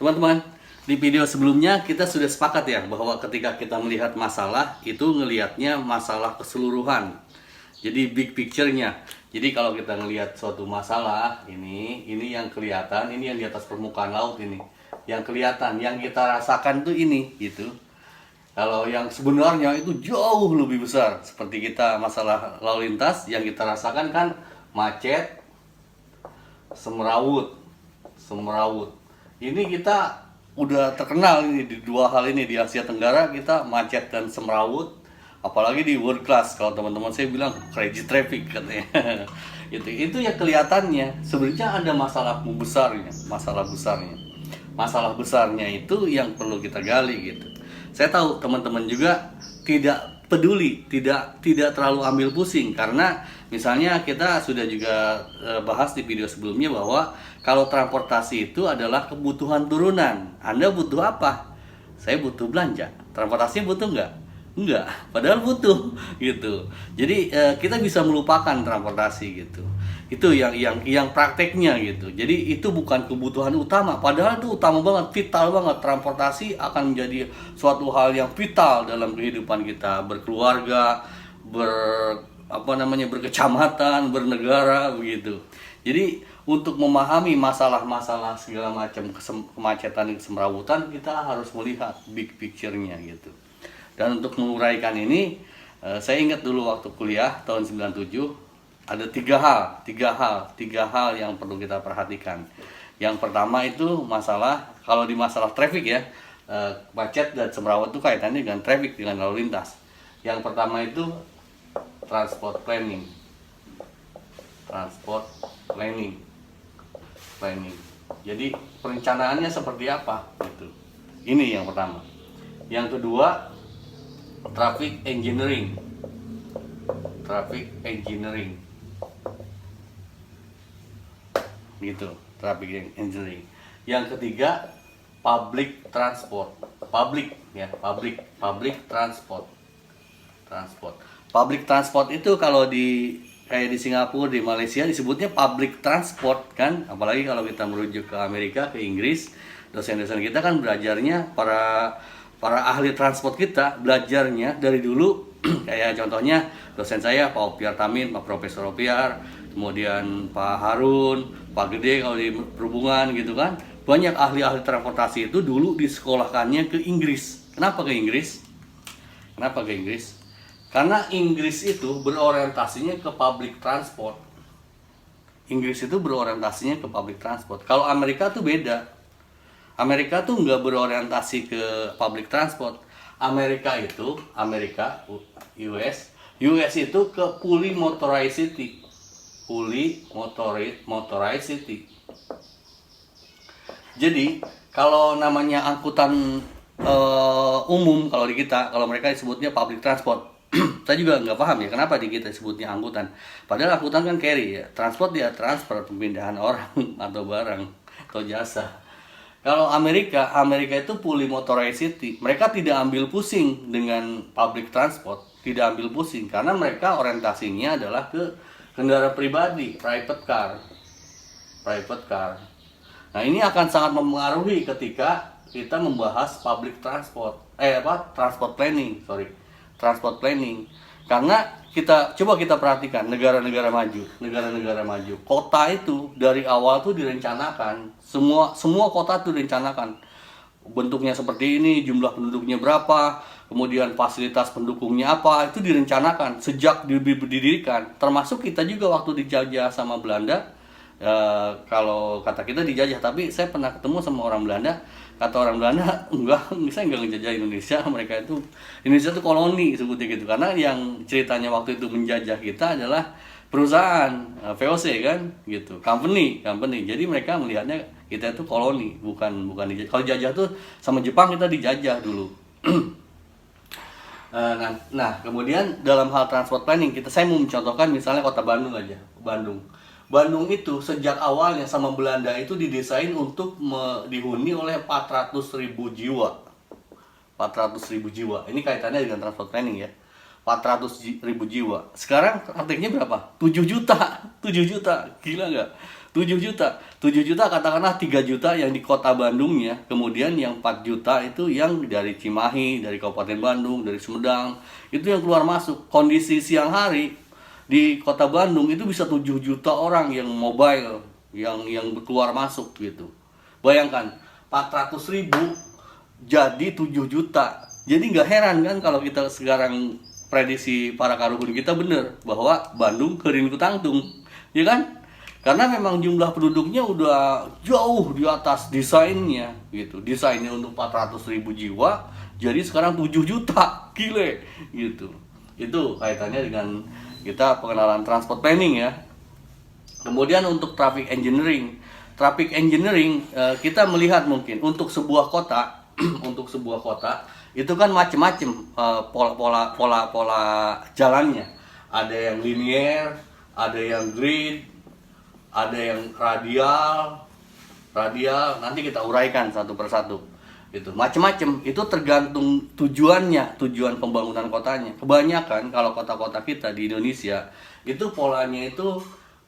Teman-teman, di video sebelumnya kita sudah sepakat ya bahwa ketika kita melihat masalah itu ngelihatnya masalah keseluruhan. Jadi big picture-nya. Jadi kalau kita ngelihat suatu masalah ini yang kelihatan, ini yang di atas permukaan laut ini. Yang kelihatan, yang kita rasakan tuh ini gitu. Kalau yang sebenarnya itu jauh lebih besar. Seperti kita masalah lalu lintas yang kita rasakan kan macet, semrawut. Ini kita udah terkenal ini di dua hal ini di Asia Tenggara, kita macet dan semrawut. Apalagi di world class, kalau teman-teman saya bilang crazy traffic katanya. Itu ya kelihatannya. Sebenarnya ada masalah besarnya. Masalah besarnya itu yang perlu kita gali gitu. Saya tahu teman-teman juga tidak peduli, tidak terlalu ambil pusing, karena misalnya kita sudah juga bahas di video sebelumnya bahwa kalau transportasi itu adalah kebutuhan turunan. Anda butuh apa? Saya butuh belanja. Transportasi butuh nggak? Enggak, padahal butuh gitu. Jadi kita bisa melupakan transportasi gitu. Itu yang prakteknya gitu. Jadi itu bukan kebutuhan utama, padahal itu utama banget, vital banget. Transportasi akan menjadi suatu hal yang vital dalam kehidupan kita berkeluarga, berkecamatan, bernegara begitu. Jadi untuk memahami masalah-masalah segala macam kemacetan dan kesemrawutan, kita harus melihat big picture-nya gitu. Dan untuk menguraikan ini, saya ingat dulu waktu kuliah tahun 97 ada tiga hal yang perlu kita perhatikan. Yang pertama itu masalah, kalau di masalah traffic ya, macet dan semrawut itu kaitannya dengan traffic, dengan lalu lintas. Yang pertama itu transport planning. Jadi perencanaannya seperti apa gitu. Ini yang pertama. Yang kedua, traffic engineering. Gitu, traffic engineering. Yang ketiga, public transport. Public transport itu kalau kayak di Singapura, di Malaysia disebutnya public transport kan. Apalagi kalau kita merujuk ke Amerika, ke Inggris, dosen-dosen kita kan belajarnya, para ahli transport kita belajarnya dari dulu. Kayak contohnya dosen saya Pak Opiar Tamin, Pak Profesor Opiar, kemudian Pak Harun, Pak Gede kalau di perhubungan gitu kan. Banyak ahli-ahli transportasi itu dulu disekolahkannya ke Inggris. Kenapa ke Inggris? Karena Inggris itu berorientasinya ke public transport. Kalau Amerika tuh beda. Amerika tuh nggak berorientasi ke public transport. US itu ke fully motorized city. Jadi kalau namanya angkutan umum, kalau di kita, kalau mereka disebutnya public transport. Saya juga nggak paham ya kenapa di kita disebutnya angkutan. Padahal angkutan kan carry ya, transport dia transfer, pemindahan orang atau barang atau jasa. Kalau Amerika itu fully motorized city. Mereka tidak ambil pusing dengan public transport, karena mereka orientasinya adalah ke kendaraan pribadi, private car. Nah, ini akan sangat mempengaruhi ketika kita membahas public transport, transport planning. Karena coba kita perhatikan negara-negara maju. Kota itu dari awal tuh direncanakan. Semua kota tuh direncanakan. Bentuknya seperti ini, jumlah penduduknya berapa, kemudian fasilitas pendukungnya apa, itu direncanakan sejak didirikan. Termasuk kita juga waktu dijajah sama Belanda. Kalau kata kita dijajah, tapi saya pernah ketemu sama orang Belanda. Kata orang Belanda, saya enggak ngejajah Indonesia. Indonesia itu koloni sebutnya gitu. Karena yang ceritanya waktu itu menjajah kita adalah perusahaan, VOC kan gitu, company. Jadi mereka melihatnya kita itu koloni, bukan dijajah. Kalau jajah tuh sama Jepang kita dijajah dulu. Nah, kemudian dalam hal transport planning saya mau mencontohkan misalnya kota Bandung aja. Bandung itu sejak awalnya sama Belanda itu didesain untuk dihuni oleh 400.000 jiwa. Ini kaitannya dengan transport planning ya. 400.000 jiwa. Sekarang prakteknya berapa? 7 juta. Gila nggak? 7 juta. 7 juta katakanlah 3 juta yang di kota Bandungnya, kemudian yang 4 juta itu yang dari Cimahi, dari Kabupaten Bandung, dari Sumedang, itu yang keluar masuk. Kondisi siang hari di kota Bandung itu bisa 7 juta orang yang mobile, yang keluar masuk gitu. Bayangkan, 400.000 jadi 7 juta. Jadi nggak heran kan kalau kita sekarang prediksi para karuhun kita bener bahwa Bandung keurin ku tangtung, ya kan? Karena memang jumlah penduduknya udah jauh di atas desainnya gitu. Desainnya untuk 400.000 jiwa, jadi sekarang 7 juta, gile gitu. Itu kaitannya dengan kita pengenalan transport planning ya. Kemudian untuk traffic engineering. Traffic engineering kita melihat mungkin untuk sebuah kota, untuk sebuah kota itu kan macem-macem pola jalannya. Ada yang linear, ada yang grid, ada yang radial, nanti kita uraikan satu persatu. Itu macam-macam, itu tergantung tujuannya, tujuan pembangunan kotanya. Kebanyakan kalau kota-kota kita di Indonesia itu polanya itu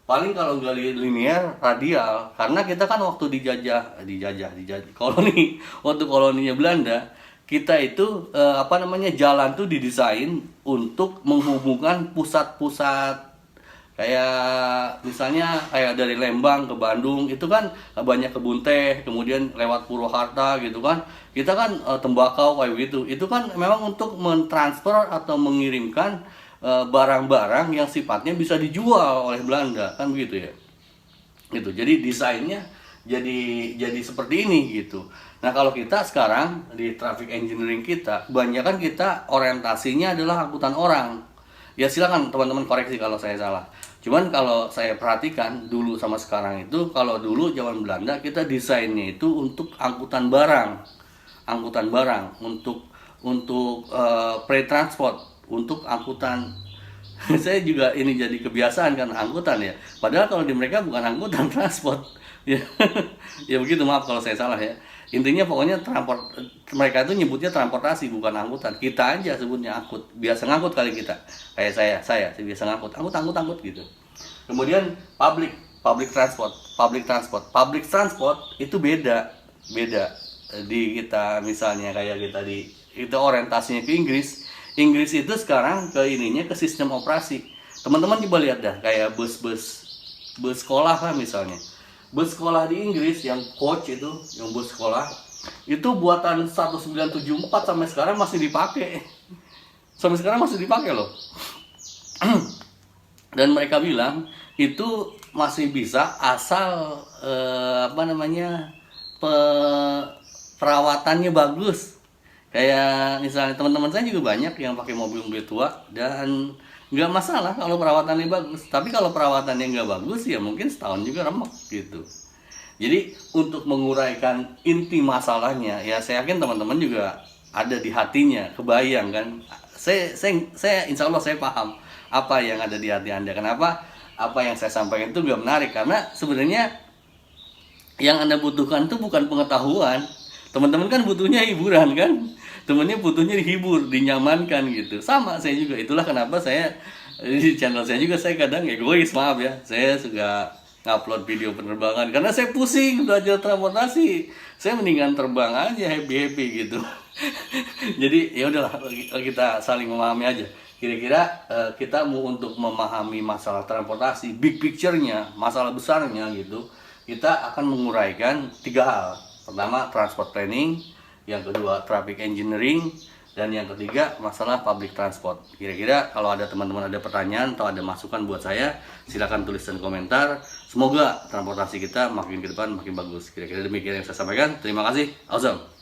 paling kalau nggak linear, radial. Karena kita kan waktu dijajah koloni, waktu koloninya Belanda, kita itu jalan tuh didesain untuk menghubungkan pusat-pusat. Kayak misalnya kayak dari Lembang ke Bandung itu kan banyak kebun teh, kemudian lewat Purwakarta gitu kan. Kita kan tembakau kayak gitu. Itu kan memang untuk mentransfer atau mengirimkan barang-barang yang sifatnya bisa dijual oleh Belanda, kan begitu ya. Gitu. Jadi desainnya jadi seperti ini gitu. Nah, kalau kita sekarang di traffic engineering kita, kebanyakan kita orientasinya adalah angkutan orang. Ya silakan teman-teman koreksi kalau saya salah. Cuman kalau saya perhatikan dulu sama sekarang itu, kalau dulu zaman Belanda kita desainnya itu untuk angkutan barang, untuk pre-transport, untuk angkutan. Saya juga ini jadi kebiasaan kan angkutan ya. Padahal kalau di mereka bukan angkutan, transport. Ya, ya begitu, maaf kalau saya salah ya. Intinya pokoknya mereka itu nyebutnya transportasi bukan angkutan. Kita aja sebutnya angkut. Biasa ngangkut kali kita. Kayak saya biasa ngangkut, angkut gitu. Kemudian public transport itu beda di kita, misalnya kayak kita orientasinya ke Inggris itu sekarang ke sistem operasi. Teman-teman coba lihat dah kayak bus sekolah lah misalnya. Bus sekolah di Inggris yang coach itu, yang bus sekolah itu buatan 1974 sampai sekarang masih dipakai. Sampai sekarang masih dipakai loh. Dan mereka bilang itu masih bisa asal perawatannya bagus. Kayak misalnya teman-teman saya juga banyak yang pakai mobil tua dan nggak masalah kalau perawatannya bagus. Tapi kalau perawatannya nggak bagus ya mungkin setahun juga remek gitu. Jadi untuk menguraikan inti masalahnya ya saya yakin teman-teman juga ada di hatinya, kebayang kan. Saya insya Allah saya paham apa yang ada di hati Anda. Kenapa apa yang saya sampaikan itu nggak menarik? Karena sebenarnya yang Anda butuhkan itu bukan pengetahuan. Teman-teman kan butuhnya hiburan kan. Temennya butuhnya dihibur, dinyamankan gitu. Sama saya juga. Itulah kenapa saya di channel saya juga saya kadang egois, maaf ya. Saya suka ngupload video penerbangan karena saya pusing belajar transportasi. Saya mendingan terbang aja, happy gitu. Jadi ya udahlah, kita saling memahami aja. Kira-kira kita mau untuk memahami masalah transportasi, big picture-nya, masalah besarnya gitu, kita akan menguraikan 3 hal. Pertama, transport planning. Yang kedua, traffic engineering. Dan yang ketiga, masalah public transport. Kira-kira kalau ada teman-teman ada pertanyaan atau ada masukan buat saya, silakan tulis dan komentar. Semoga transportasi kita makin ke depan makin bagus. Kira-kira demikian yang saya sampaikan. Terima kasih. Awesome.